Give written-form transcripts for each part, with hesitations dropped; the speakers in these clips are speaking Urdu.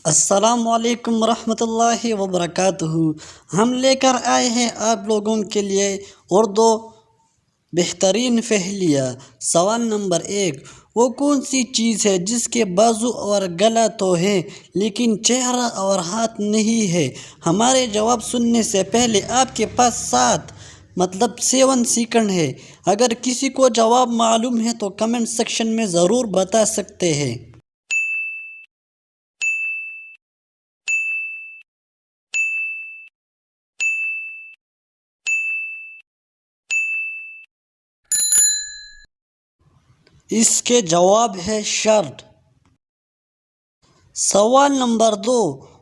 السلام علیکم ورحمۃ اللہ وبرکاتہ۔ ہم لے کر آئے ہیں آپ لوگوں کے لیے اردو بہترین پہلیہ۔ سوال نمبر 1، وہ کون سی چیز ہے جس کے بازو اور گلا تو ہے لیکن چہرہ اور ہاتھ نہیں ہے؟ ہمارے جواب سننے سے پہلے آپ کے پاس 7 سیکنڈ ہے۔ اگر کسی کو جواب معلوم ہے تو کمنٹ سیکشن میں ضرور بتا سکتے ہیں۔ اس کے جواب ہے شرٹ۔ سوال نمبر 2،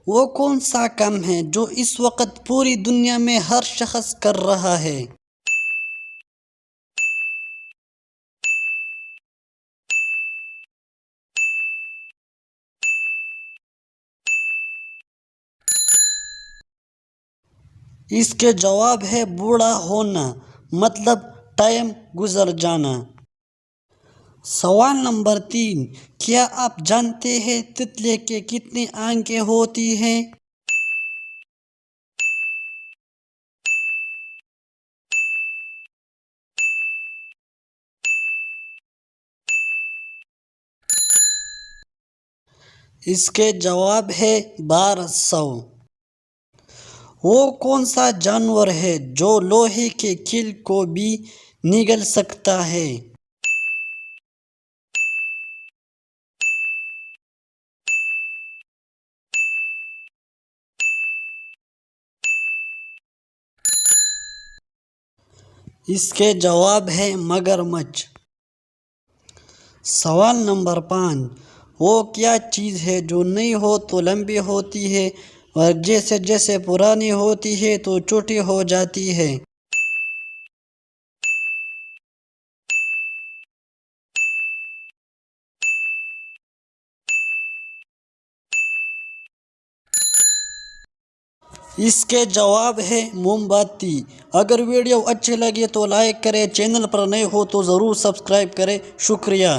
وہ کون سا کام ہے جو اس وقت پوری دنیا میں ہر شخص کر رہا ہے؟ اس کے جواب ہے بوڑھا ہونا، مطلب ٹائم گزر جانا۔ سوال نمبر 3، کیا آپ جانتے ہیں تتلی کے کتنی آنکھیں ہوتی ہیں؟ اس کے جواب ہے 1200۔ وہ کون سا جانور ہے جو لوہے کے کیل کو بھی نگل سکتا ہے؟ اس کے جواب ہے مگرمچھ۔ سوال نمبر 5، وہ کیا چیز ہے جو نئی ہو تو لمبی ہوتی ہے اور جیسے جیسے پرانی ہوتی ہے تو چھوٹی ہو جاتی ہے؟ اس کے جواب ہے موم بتی۔ اگر ویڈیو اچھے لگے تو لائک کریں، چینل پر نئے ہو تو ضرور سبسکرائب کریں۔ شکریہ۔